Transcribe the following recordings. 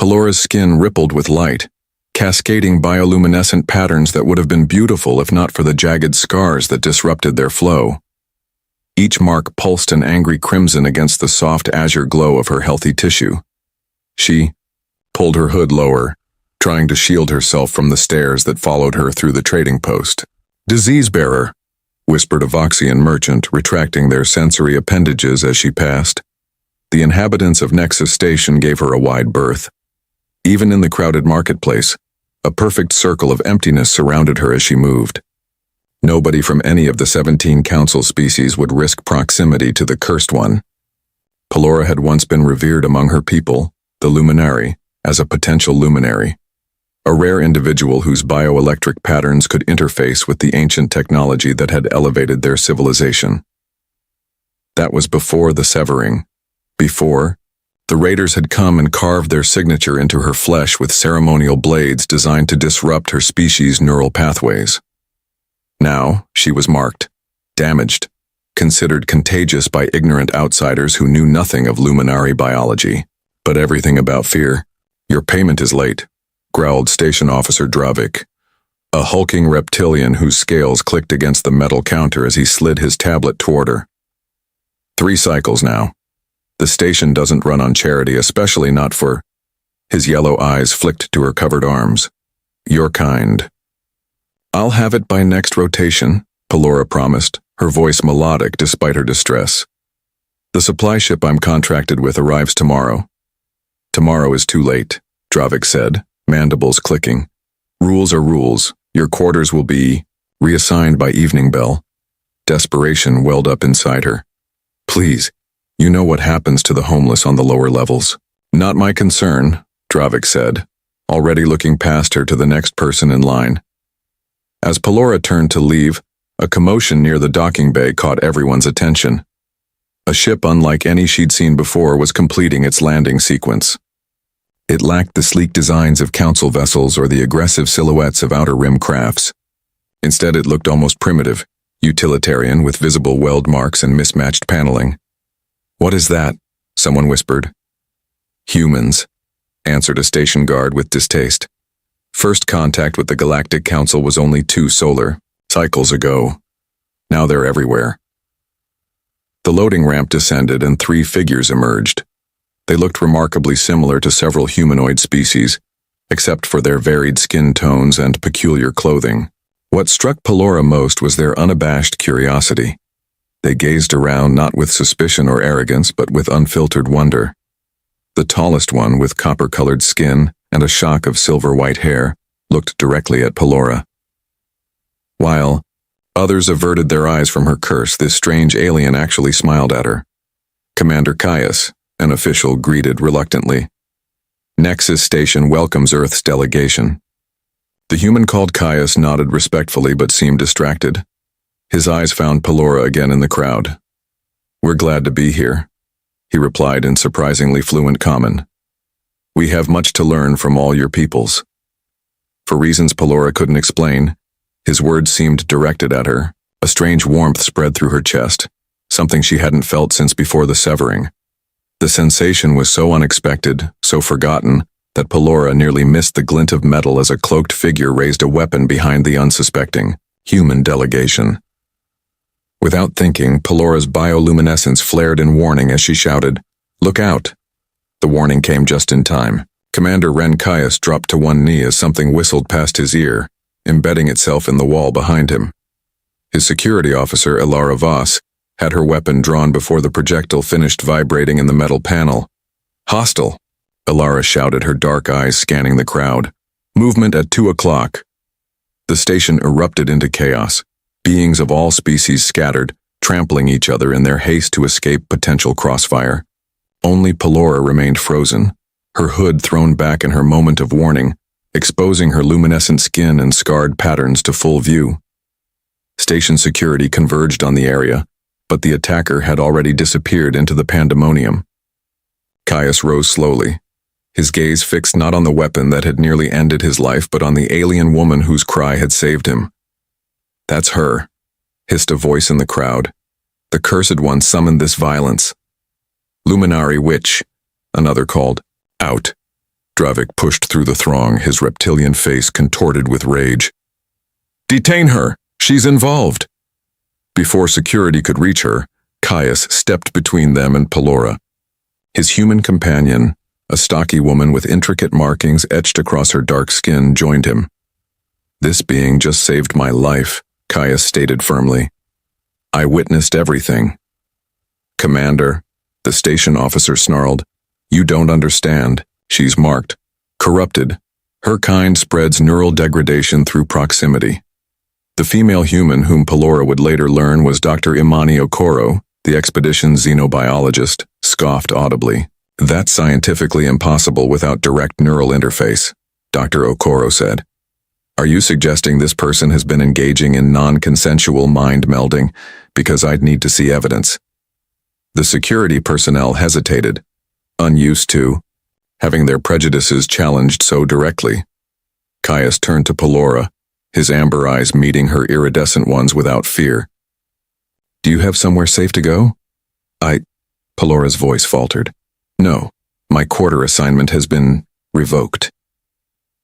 Pelora's skin rippled with light, cascading bioluminescent patterns that would have been beautiful if not for the jagged scars that disrupted their flow. Each mark pulsed an angry crimson against the soft azure glow of her healthy tissue. She pulled her hood lower, trying to shield herself from the stares that followed her through the trading post. "Disease-bearer," whispered a Voxian merchant, retracting their sensory appendages as she passed. The inhabitants of Nexus Station gave her a wide berth. Even in the crowded marketplace, a perfect circle of emptiness surrounded her as she moved. Nobody from any of the 17 council species would risk proximity to the Cursed One. Pelora had once been revered among her people, the Luminari, as a potential luminary, a rare individual whose bioelectric patterns could interface with the ancient technology that had elevated their civilization. That was before the severing. Before, the raiders had come and carved their signature into her flesh with ceremonial blades designed to disrupt her species' neural pathways. Now, she was marked, damaged, considered contagious by ignorant outsiders who knew nothing of luminary biology, but everything about fear. "Your payment is late," growled Station Officer Dravik, a hulking reptilian whose scales clicked against the metal counter as he slid his tablet toward her. "3 cycles now. The station doesn't run on charity, especially not for—" His yellow eyes flicked to her covered arms. "Your kind." "I'll have it by next rotation," Pelora promised, her voice melodic despite her distress. "The supply ship I'm contracted with arrives tomorrow." "Tomorrow is too late," Dravik said, mandibles clicking. "Rules are rules. Your quarters will be reassigned by evening bell." Desperation welled up inside her. "Please, you know what happens to the homeless on the lower levels." "Not my concern," Dravik said, already looking past her to the next person in line. As Pelora turned to leave, a commotion near the docking bay caught everyone's attention. A ship unlike any she'd seen before was completing its landing sequence. It lacked the sleek designs of council vessels or the aggressive silhouettes of outer rim crafts. Instead, it looked almost primitive, utilitarian with visible weld marks and mismatched paneling. "What is that?" someone whispered. "Humans," answered a station guard with distaste. "First contact with the Galactic Council was only 2 solar cycles ago. Now they're everywhere." The loading ramp descended and 3 figures emerged. They looked remarkably similar to several humanoid species, except for their varied skin tones and peculiar clothing. What struck Pelora most was their unabashed curiosity. They gazed around not with suspicion or arrogance, but with unfiltered wonder. The tallest one, with copper-colored skin and a shock of silver-white hair, looked directly at Pelora. While others averted their eyes from her curse, this strange alien actually smiled at her. "Commander Caius," an official greeted reluctantly. "Nexus Station welcomes Earth's delegation." The human called Caius nodded respectfully but seemed distracted. His eyes found Pelora again in the crowd. "We're glad to be here," he replied in surprisingly fluent Common. "We have much to learn from all your peoples." For reasons Pelora couldn't explain, his words seemed directed at her. A strange warmth spread through her chest, something she hadn't felt since before the severing. The sensation was so unexpected, so forgotten, that Pelora nearly missed the glint of metal as a cloaked figure raised a weapon behind the unsuspecting human delegation. Without thinking, Pelora's bioluminescence flared in warning as she shouted, "Look out!" The warning came just in time. Commander Ren Caius dropped to one knee as something whistled past his ear, embedding itself in the wall behind him. His security officer, Elara Voss, had her weapon drawn before the projectile finished vibrating in the metal panel. "Hostile!" Elara shouted, her dark eyes scanning the crowd. "Movement at 2 o'clock." The station erupted into chaos. Beings of all species scattered, trampling each other in their haste to escape potential crossfire. Only Pelora remained frozen, her hood thrown back in her moment of warning, exposing her luminescent skin and scarred patterns to full view. Station security converged on the area, but the attacker had already disappeared into the pandemonium. Caius rose slowly, his gaze fixed not on the weapon that had nearly ended his life, but on the alien woman whose cry had saved him. "That's her," hissed a voice in the crowd. "The Cursed One summoned this violence." "Luminary witch," another called. "Out." Dravik pushed through the throng, his reptilian face contorted with rage. "Detain her! She's involved!" Before security could reach her, Caius stepped between them and Pelora. His human companion, a stocky woman with intricate markings etched across her dark skin, joined him. "This being just saved my life," Caius stated firmly. "I witnessed everything." "Commander," the station officer snarled, "you don't understand. She's marked. Corrupted. Her kind spreads neural degradation through proximity." The female human whom Pelora would later learn was Dr. Imani Okoro, the expedition's xenobiologist, scoffed audibly. "That's scientifically impossible without direct neural interface," Dr. Okoro said. "Are you suggesting this person has been engaging in non-consensual mind melding? Because I'd need to see evidence." The security personnel hesitated, unused to having their prejudices challenged so directly. Caius turned to Pelora, his amber eyes meeting her iridescent ones without fear. "Do you have somewhere safe to go?" Pelora's voice faltered. "No, my quarter assignment has been revoked."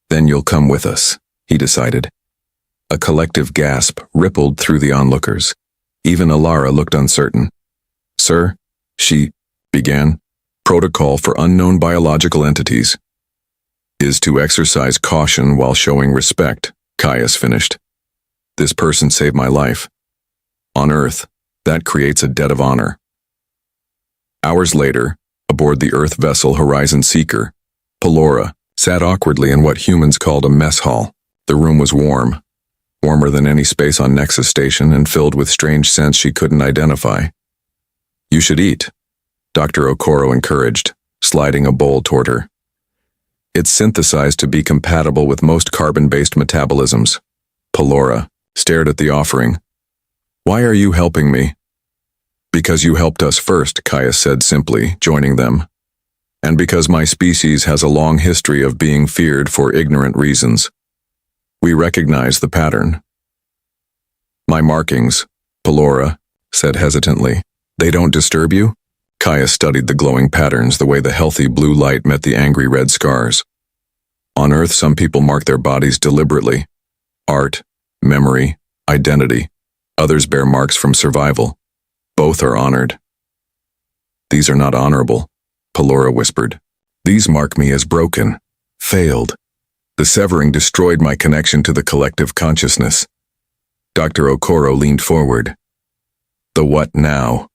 "Then you'll come with us," he decided. A collective gasp rippled through the onlookers. Even Alara looked uncertain. "Sir," she began, "protocol for unknown biological entities is to exercise caution while showing respect," Caius finished. "This person saved my life. On Earth, that creates a debt of honor." Hours later, aboard the Earth vessel Horizon Seeker, Pelora sat awkwardly in what humans called a mess hall. The room was warm, warmer than any space on Nexus Station and filled with strange scents she couldn't identify. "You should eat," Dr. Okoro encouraged, sliding a bowl toward her. "It's synthesized to be compatible with most carbon-based metabolisms." Pelora stared at the offering. "Why are you helping me?" "Because you helped us first," Caius said simply, joining them. "And because my species has a long history of being feared for ignorant reasons. We recognize the pattern." "My markings," Pelora said hesitantly. "They don't disturb you?" Caius studied the glowing patterns the way the healthy blue light met the angry red scars. "On Earth, some people mark their bodies deliberately. Art, memory, identity. Others bear marks from survival. Both are honored." "These are not honorable," Pelora whispered. "These mark me as broken, failed. The severing destroyed my connection to the collective consciousness." Dr. Okoro leaned forward. "The what now?"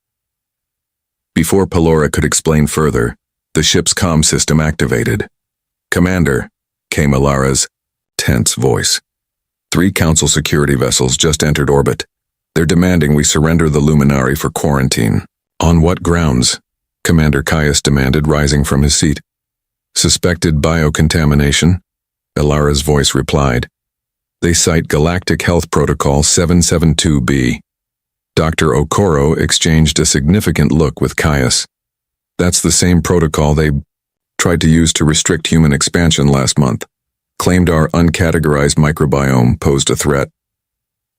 Before Pelora could explain further, the ship's comm system activated. "Commander," came Alara's tense voice. "3 Council security vessels just entered orbit. They're demanding we surrender the Luminari for quarantine." "On what grounds?" Commander Caius demanded, rising from his seat. "Suspected biocontamination," Alara's voice replied. "They cite Galactic Health Protocol 772B. Dr. Okoro exchanged a significant look with Caius. "That's the same protocol they tried to use to restrict human expansion last month. Claimed our uncategorized microbiome posed a threat."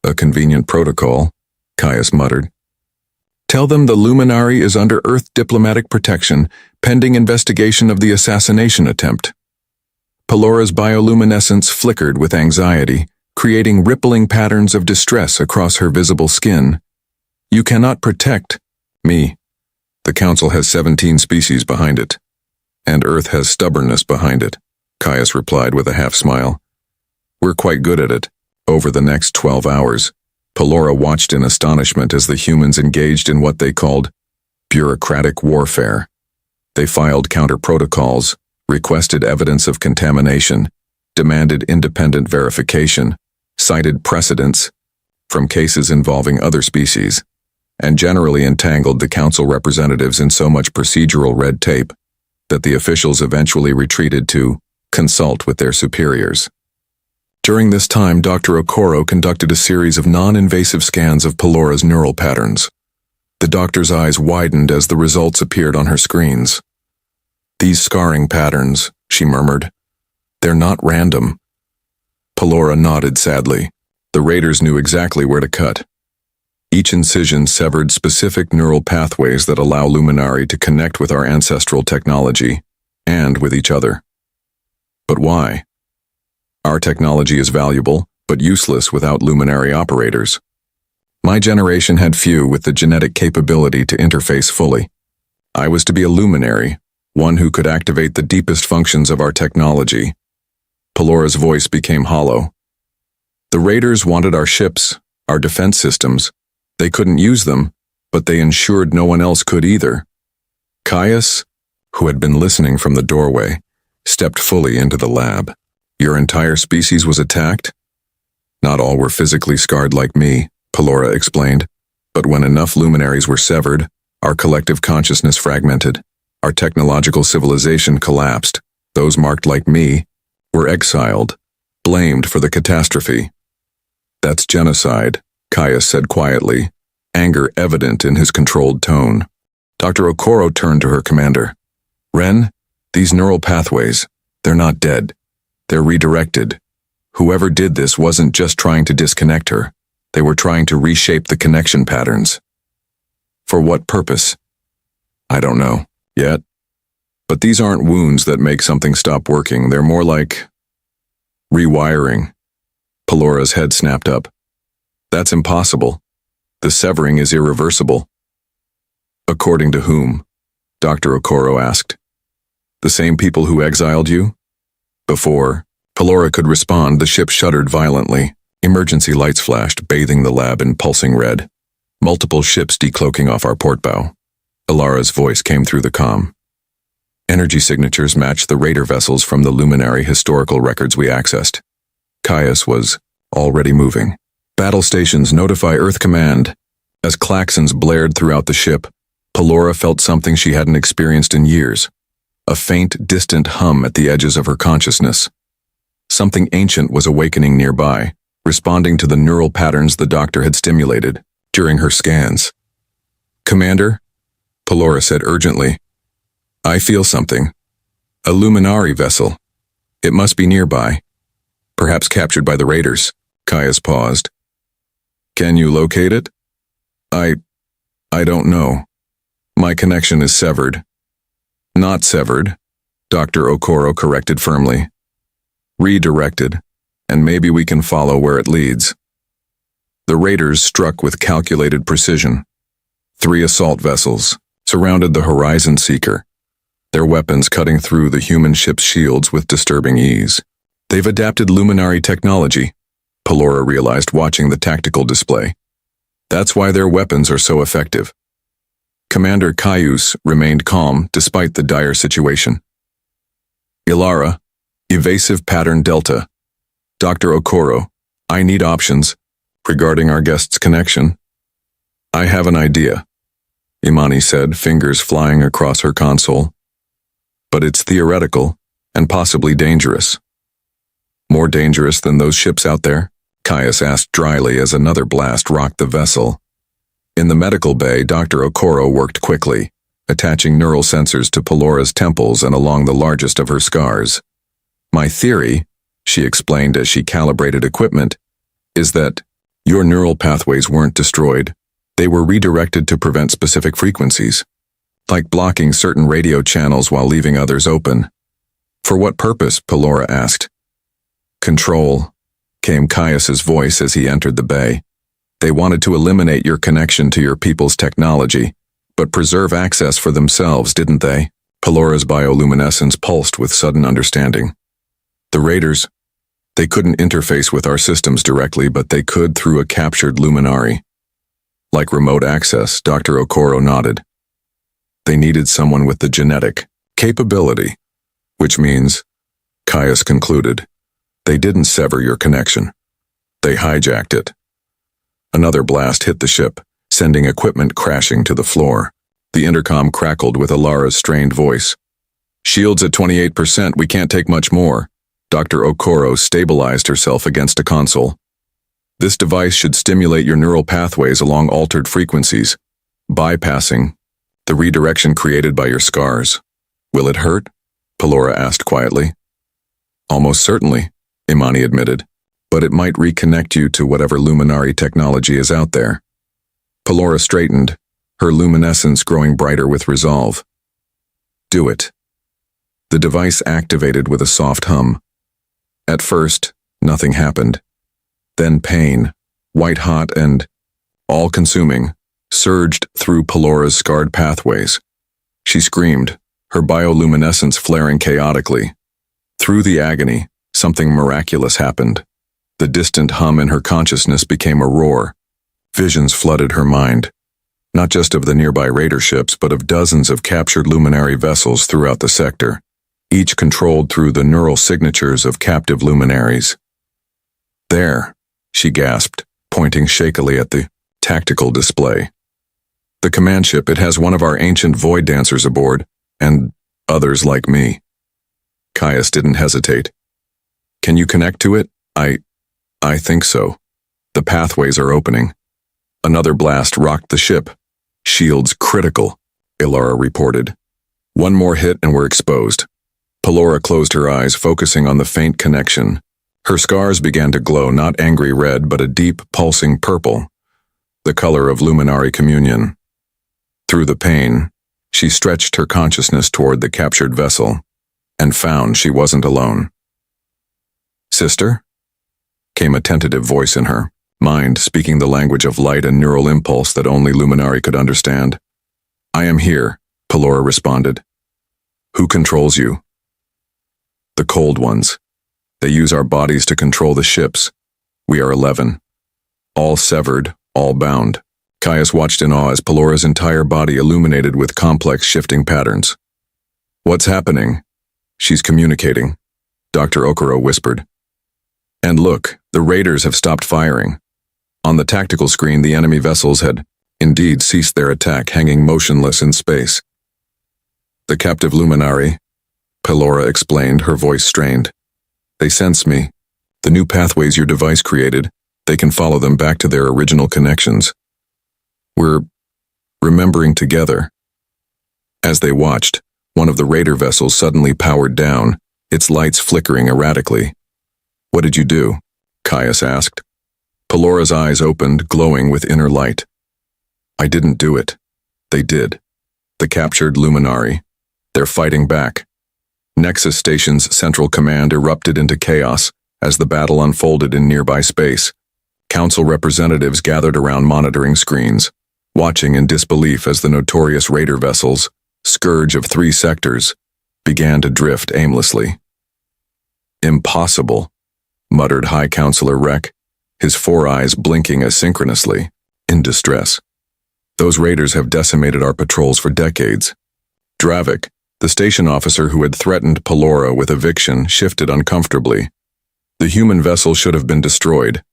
"A convenient protocol," Caius muttered. "Tell them the Luminari is under Earth diplomatic protection, pending investigation of the assassination attempt." Pelora's bioluminescence flickered with anxiety, creating rippling patterns of distress across her visible skin. "You cannot protect me. The Council has 17 species behind it. And Earth has stubbornness behind it," Caius replied with a half-smile. "We're quite good at it." Over the next 12 hours, Pelora watched in astonishment as the humans engaged in what they called bureaucratic warfare. They filed counter-protocols, requested evidence of contamination, demanded independent verification, cited precedents from cases involving other species, and generally entangled the Council representatives in so much procedural red tape that the officials eventually retreated to consult with their superiors. During this time, Dr. Okoro conducted a series of non-invasive scans of Pelora's neural patterns. The doctor's eyes widened as the results appeared on her screens. "These scarring patterns," she murmured. "They're not random." Pelora nodded sadly. The raiders knew exactly where to cut. Each incision severed specific neural pathways that allow Luminari to connect with our ancestral technology, and with each other. But why? Our technology is valuable, but useless without luminary operators. My generation had few with the genetic capability to interface fully. I was to be a luminary, one who could activate the deepest functions of our technology. Pelora's voice became hollow. The raiders wanted our ships, our defense systems. They couldn't use them, but they ensured no one else could either. Caius, who had been listening from the doorway, stepped fully into the lab. Your entire species was attacked? Not all were physically scarred like me, Pelora explained, but when enough luminaries were severed, our collective consciousness fragmented. Our technological civilization collapsed. Those marked like me were exiled, blamed for the catastrophe. That's genocide, Caius said quietly, anger evident in his controlled tone. Dr. Okoro turned to her commander. Ren, these neural pathways, they're not dead. They're redirected. Whoever did this wasn't just trying to disconnect her. They were trying to reshape the connection patterns. For what purpose? I don't know, yet. But these aren't wounds that make something stop working. They're more like rewiring. Pelora's head snapped up. That's impossible. The severing is irreversible. According to whom? Dr. Okoro asked. The same people who exiled you? Before Pelora could respond, the ship shuddered violently. Emergency lights flashed, bathing the lab in pulsing red. Multiple ships decloaking off our port bow. Ilara's voice came through the comm. Energy signatures matched the raider vessels from the luminary historical records we accessed. Caius was already moving. Battle stations, notify Earth Command. As klaxons blared throughout the ship, Pelora felt something she hadn't experienced in years. A faint, distant hum at the edges of her consciousness. Something ancient was awakening nearby, responding to the neural patterns the doctor had stimulated during her scans. Commander, Pelora said urgently, I feel something. A luminary vessel. It must be nearby. Perhaps captured by the raiders. Caius paused. Can you locate it? I don't know. My connection is severed. Not severed, Dr. Okoro corrected firmly. Redirected, and maybe we can follow where it leads. The raiders struck with calculated precision. 3 assault vessels surrounded the Horizon Seeker, their weapons cutting through the human ship's shields with disturbing ease. They've adapted luminary technology, Pelora realized watching the tactical display. That's why their weapons are so effective. Commander Caius remained calm despite the dire situation. Ilara, evasive pattern Delta. Dr. Okoro, I need options regarding our guest's connection. I have an idea, Imani said, fingers flying across her console. But it's theoretical and possibly dangerous. More dangerous than those ships out there? Caius asked dryly as another blast rocked the vessel. In the medical bay, Dr. Okoro worked quickly, attaching neural sensors to Pelora's temples and along the largest of her scars. My theory, she explained as she calibrated equipment, is that your neural pathways weren't destroyed. They were redirected to prevent specific frequencies, like blocking certain radio channels while leaving others open. For what purpose? Pelora asked. Control, came Caius's voice as he entered the bay. They wanted to eliminate your connection to your people's technology, but preserve access for themselves, didn't they? Pelora's bioluminescence pulsed with sudden understanding. The raiders, they couldn't interface with our systems directly, but they could through a captured luminary. Like remote access, Dr. Okoro nodded. They needed someone with the genetic capability, which means, Caius concluded, they didn't sever your connection. They hijacked it. Another blast hit the ship, sending equipment crashing to the floor. The intercom crackled with Ilara's strained voice. Shields at 28%, we can't take much more. Dr. Okoro stabilized herself against a console. This device should stimulate your neural pathways along altered frequencies, bypassing the redirection created by your scars. Will it hurt? Pelora asked quietly. Almost certainly, Imani admitted, but it might reconnect you to whatever luminary technology is out there. Pelora straightened, her luminescence growing brighter with resolve. Do it. The device activated with a soft hum. At first, nothing happened. Then pain, white-hot and all-consuming, surged through Pelora's scarred pathways. She screamed, her bioluminescence flaring chaotically. Through the agony, something miraculous happened. The distant hum in her consciousness became a roar. Visions flooded her mind, not just of the nearby raider ships, but of dozens of captured luminary vessels throughout the sector, each controlled through the neural signatures of captive luminaries. There, she gasped, pointing shakily at the tactical display. The command ship, it has one of our ancient void dancers aboard, and others like me. Caius didn't hesitate. Can you connect to it? I think so. The pathways are opening. Another blast rocked the ship. Shields critical, Ilara reported. One more hit and we're exposed. Pelora closed her eyes, focusing on the faint connection. Her scars began to glow, not angry red, but a deep, pulsing purple, the color of luminary communion. Through the pain, she stretched her consciousness toward the captured vessel, and found she wasn't alone. Sister? Came a tentative voice in her mind, speaking the language of light and neural impulse that only luminary could understand. I am here, Pelora responded. Who controls you? The cold ones. They use our bodies to control the ships. We are 11. All severed, all bound. Caius watched in awe as Pelora's entire body illuminated with complex shifting patterns. What's happening? She's communicating, Dr. Okoro whispered. And look, the raiders have stopped firing. On the tactical screen, the enemy vessels had indeed ceased their attack, hanging motionless in space. The captive luminary, Pelora explained, her voice strained. They sense me. The new pathways your device created, they can follow them back to their original connections. We're remembering together. As they watched, one of the raider vessels suddenly powered down, its lights flickering erratically. What did you do? Caius asked. Pelora's eyes opened, glowing with inner light. I didn't do it. They did. The captured luminary. They're fighting back. Nexus Station's central command erupted into chaos as the battle unfolded in nearby space. Council representatives gathered around monitoring screens, watching in disbelief as the notorious raider vessels, scourge of 3 sectors, began to drift aimlessly. Impossible, muttered High Counselor Rek, his 4 eyes blinking asynchronously, in distress. Those raiders have decimated our patrols for decades. Dravik, the station officer who had threatened Pelora with eviction, shifted uncomfortably. The human vessel should have been destroyed.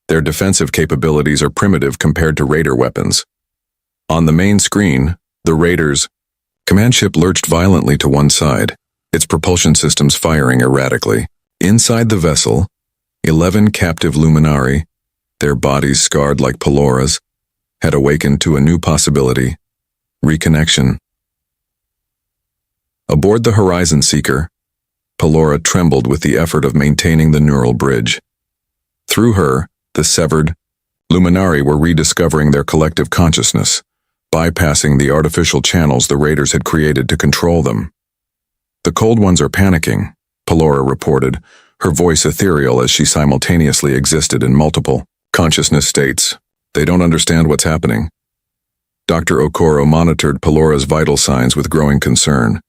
Their defensive capabilities are primitive compared to raider weapons. On the main screen, the raiders' command ship lurched violently to one side, its propulsion systems firing erratically. Inside the vessel, 11 captive luminari, their bodies scarred like Pelora's, had awakened to a new possibility: reconnection. Aboard the Horizon Seeker, Pelora trembled with the effort of maintaining the neural bridge. Through her, the severed luminari were rediscovering their collective consciousness, bypassing the artificial channels the raiders had created to control them. The cold ones are panicking, Pelora reported, her voice ethereal as she simultaneously existed in multiple consciousness states. They don't understand what's happening. Dr. Okoro monitored Pelora's vital signs with growing concern.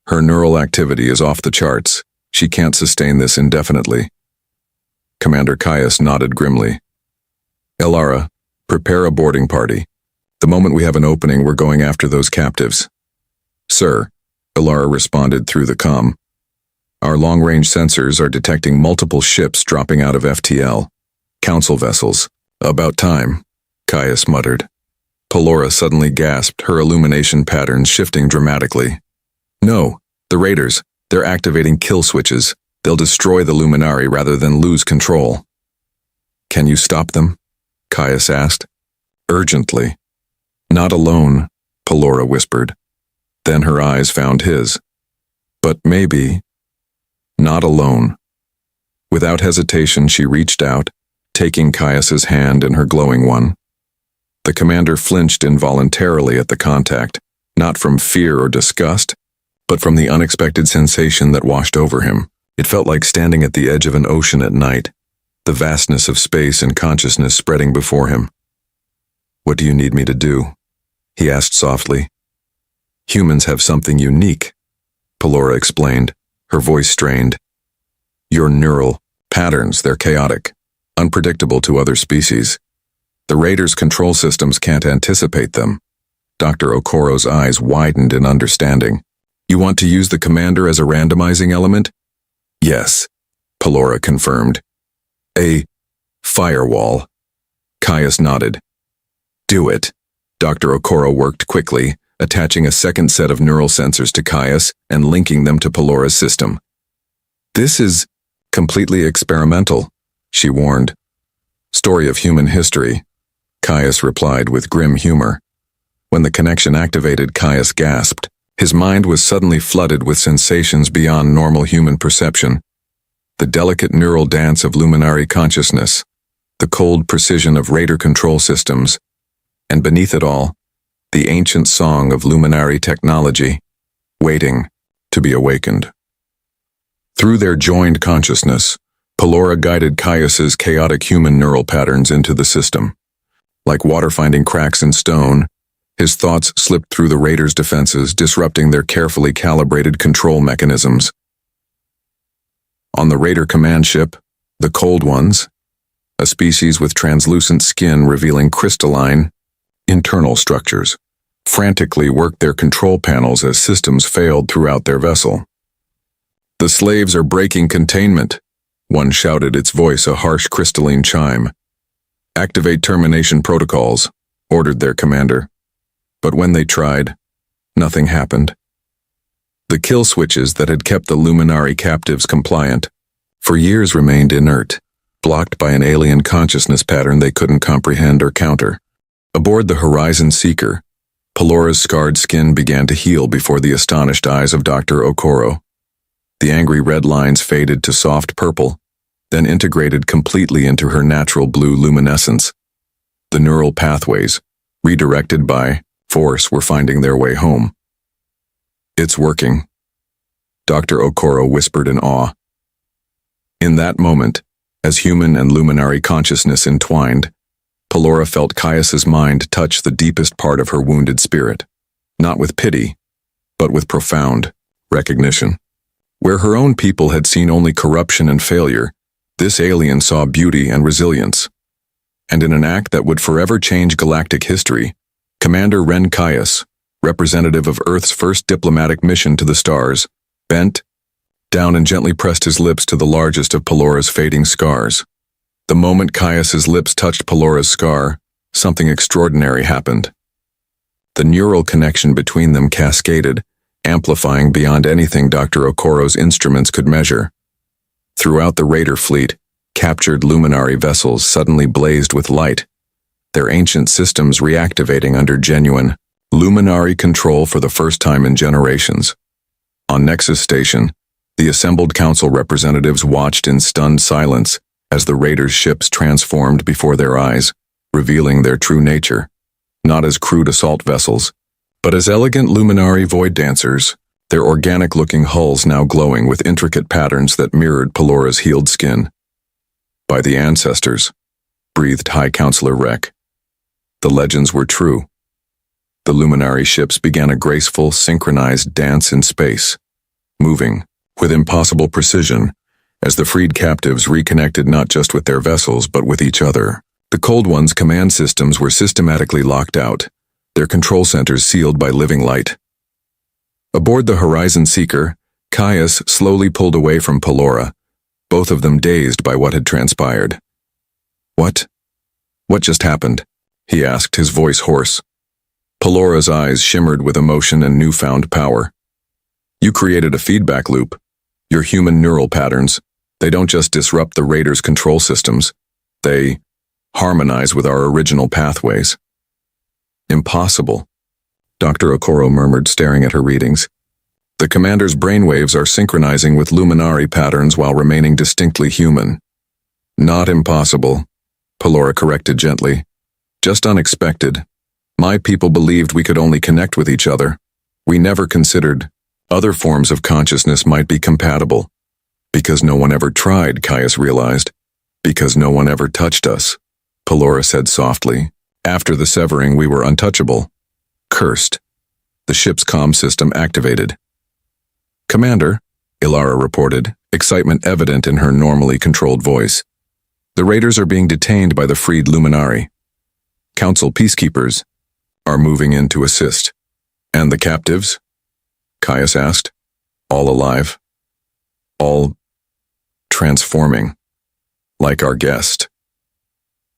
Her neural activity is off the charts. She can't sustain this indefinitely. Commander Caius nodded grimly. Ilara, prepare a boarding party. The moment we have an opening, we're going after those captives. Sir, Ilara responded through the comm. Our long-range sensors are detecting multiple ships dropping out of FTL. Council vessels. About time, Caius muttered. Pelora suddenly gasped, her illumination patterns shifting dramatically. No, the raiders, they're activating kill switches. They'll destroy the luminari rather than lose control. Can you stop them? Caius asked. Urgently. Not alone, Pelora whispered. Then her eyes found his. But maybe. Not alone. Without hesitation, she reached out, taking Caius's hand in her glowing one. The commander flinched involuntarily at the contact, not from fear or disgust, but from the unexpected sensation that washed over him. It felt like standing at the edge of an ocean at night, the vastness of space and consciousness spreading before him. "What do you need me to do?" he asked softly. "Humans have something unique," Pelora explained, her voice strained. "Your neural patterns, they're chaotic, unpredictable to other species. The Raiders' control systems can't anticipate them." Dr. Okoro's eyes widened in understanding. "You want to use the commander as a randomizing element?" "Yes," Pelora confirmed. "A firewall." Caius nodded. "Do it." Dr. Okoro worked quickly, attaching a second set of neural sensors to Caius and linking them to Pelora's system. "This is completely experimental," she warned. "Story of human history," Caius replied with grim humor. When the connection activated, Caius gasped. His mind was suddenly flooded with sensations beyond normal human perception. The delicate neural dance of luminary consciousness, the cold precision of Raider control systems, and beneath it all, the ancient song of luminary technology, waiting to be awakened. Through their joined consciousness, Pelora guided Caius's chaotic human neural patterns into the system. Like water finding cracks in stone, his thoughts slipped through the Raiders' defenses, disrupting their carefully calibrated control mechanisms. On the Raider command ship, the Cold Ones, a species with translucent skin revealing crystalline, internal structures, frantically worked their control panels as systems failed throughout their vessel. "The slaves are breaking containment," one shouted, its voice a harsh crystalline chime. "Activate termination protocols," ordered their commander. But when they tried, nothing happened. The kill switches that had kept the Luminari captives compliant for years remained inert, blocked by an alien consciousness pattern they couldn't comprehend or counter. Aboard the Horizon Seeker, Pelora's scarred skin began to heal before the astonished eyes of Dr. Okoro. The angry red lines faded to soft purple, then integrated completely into her natural blue luminescence. The neural pathways, redirected by force, were finding their way home. "It's working," Dr. Okoro whispered in awe. In that moment, as human and luminary consciousness entwined, Pelora felt Caius's mind touch the deepest part of her wounded spirit, not with pity, but with profound recognition. Where her own people had seen only corruption and failure, this alien saw beauty and resilience. And in an act that would forever change galactic history, Commander Ren Caius, representative of Earth's first diplomatic mission to the stars, bent down and gently pressed his lips to the largest of Pelora's fading scars. The moment Caius's lips touched Pelora's scar, something extraordinary happened. The neural connection between them cascaded, amplifying beyond anything Dr. Okoro's instruments could measure. Throughout the Raider fleet, captured luminary vessels suddenly blazed with light, their ancient systems reactivating under genuine, luminary control for the first time in generations. On Nexus Station, the assembled council representatives watched in stunned silence as the Raiders' ships transformed before their eyes, revealing their true nature, not as crude assault vessels, but as elegant luminary void dancers, their organic-looking hulls now glowing with intricate patterns that mirrored Pelora's healed skin. "By the ancestors," breathed High Counselor Rek. The legends were true. The luminary ships began a graceful, synchronized dance in space, moving with impossible precision as the freed captives reconnected not just with their vessels but with each other. The Cold Ones' command systems were systematically locked out, their control centers sealed by living light. Aboard the Horizon Seeker, Caius slowly pulled away from Pelora, both of them dazed by what had transpired. What just happened?" he asked, his voice hoarse. Pelora's eyes shimmered with emotion and newfound power. "You created a feedback loop. Your human neural patterns, they don't just disrupt the Raiders' control systems, they harmonize with our original pathways." "Impossible," Dr. Okoro murmured, staring at her readings. "The commander's brainwaves are synchronizing with luminary patterns while remaining distinctly human." "Not impossible," Pelora corrected gently. "Just unexpected. My people believed we could only connect with each other. We never considered Other forms of consciousness might be compatible. Because no one ever tried, Caius realized. Because no one ever touched us, Pelora said softly. After the severing, we were untouchable. Cursed. The ship's comm system activated. Commander, Ilara reported, excitement evident in her normally controlled voice. The raiders are being detained by the freed Luminari. Council peacekeepers are moving in to assist. And the captives? Caius asked. All alive. All transforming. Like our guest.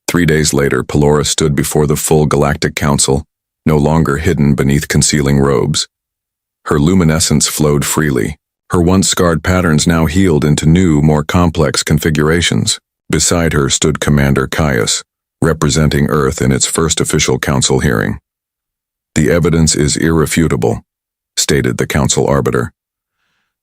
3 days later, Pelora stood before the full Galactic Council, no longer hidden beneath concealing robes. Her luminescence flowed freely, her once scarred patterns now healed into new, more complex configurations. Beside her stood Commander Caius, representing Earth in its first official council hearing. The evidence is irrefutable, stated the council arbiter.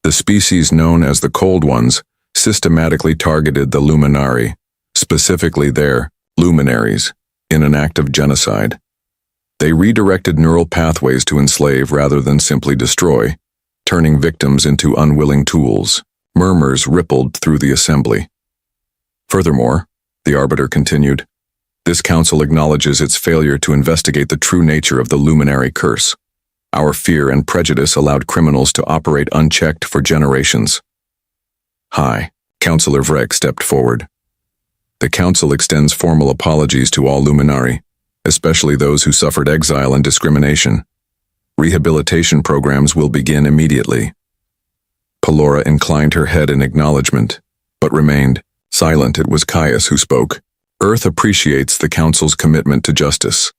The species known as the Cold Ones systematically targeted the Luminari, specifically their luminaries, in an act of genocide. They redirected neural pathways to enslave rather than simply destroy, turning victims into unwilling tools. Murmurs rippled through the assembly. Furthermore, the arbiter continued, this council acknowledges its failure to investigate the true nature of the luminary curse. Our fear and prejudice allowed criminals to operate unchecked for generations. Hi, Councillor Vrek stepped forward. The council extends formal apologies to all Luminari, especially those who suffered exile and discrimination. Rehabilitation programs will begin immediately. Pelora inclined her head in acknowledgement, but remained silent. It was Caius who spoke. Earth appreciates the council's commitment to justice.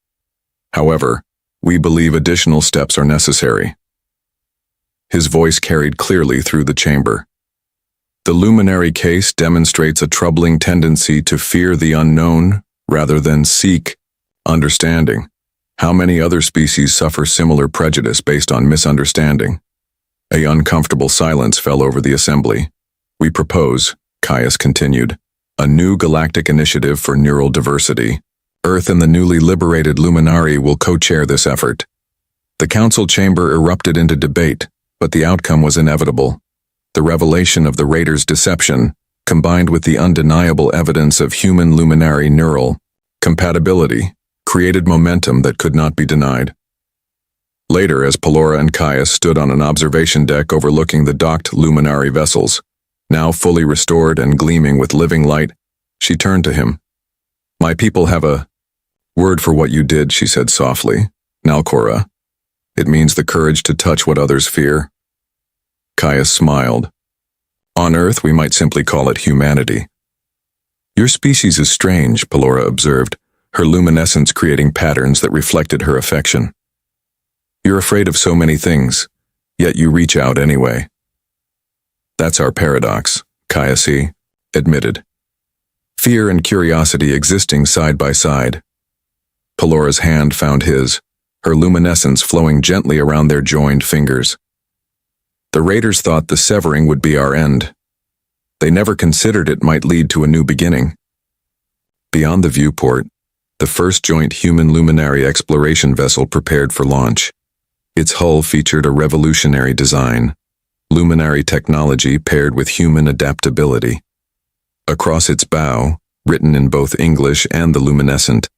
However, we believe additional steps are necessary. His voice carried clearly through the chamber. The Luminary case demonstrates a troubling tendency to fear the unknown rather than seek understanding. How many other species suffer similar prejudice based on misunderstanding? A uncomfortable silence fell over the assembly. We propose, Caius continued, a new galactic initiative for neural diversity. Earth and the newly liberated Luminari will co-chair this effort. The council chamber erupted into debate, but the outcome was inevitable. The revelation of the raiders' deception, combined with the undeniable evidence of human Luminari neural compatibility, created momentum that could not be denied. Later, as Pelora and Caius stood on an observation deck overlooking the docked Luminari vessels, now fully restored and gleaming with living light, she turned to him. My people have a word for what you did, she said softly. Nalcora. It means the courage to touch what others fear. Caius smiled. On Earth, we might simply call it humanity. Your species is strange, Pelora observed, her luminescence creating patterns that reflected her affection. You're afraid of so many things, yet you reach out anyway. That's our paradox, Caius admitted. Fear and curiosity existing side by side. Pelora's hand found his, her luminescence flowing gently around their joined fingers. The raiders thought the severing would be our end. They never considered it might lead to a new beginning. Beyond the viewport, the first joint human luminary exploration vessel prepared for launch. Its hull featured a revolutionary design, luminary technology paired with human adaptability. Across its bow, written in both English and the luminescent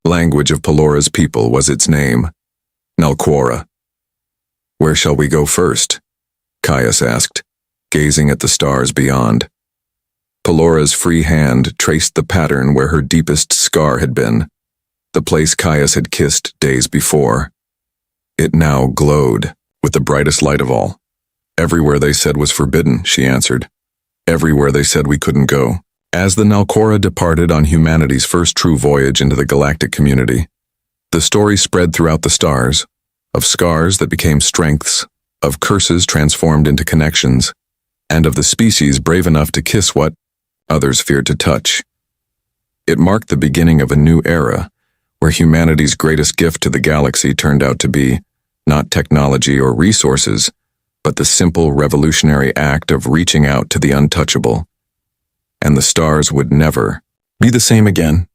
language of Pelora's people, was its name, Nalquora. Where shall we go first? Caius asked, gazing at the stars beyond. Pelora's free hand traced the pattern where her deepest scar had been, the place Caius had kissed days before. It now glowed with the brightest light of all. Everywhere they said was forbidden, she answered. Everywhere they said we couldn't go. As the Nalquora departed on humanity's first true voyage into the galactic community, the story spread throughout the stars, of scars that became strengths, of curses transformed into connections, and of the species brave enough to kiss what others feared to touch. It marked the beginning of a new era, where humanity's greatest gift to the galaxy turned out to be not technology or resources, but the simple revolutionary act of reaching out to the untouchable. And the stars would never be the same again.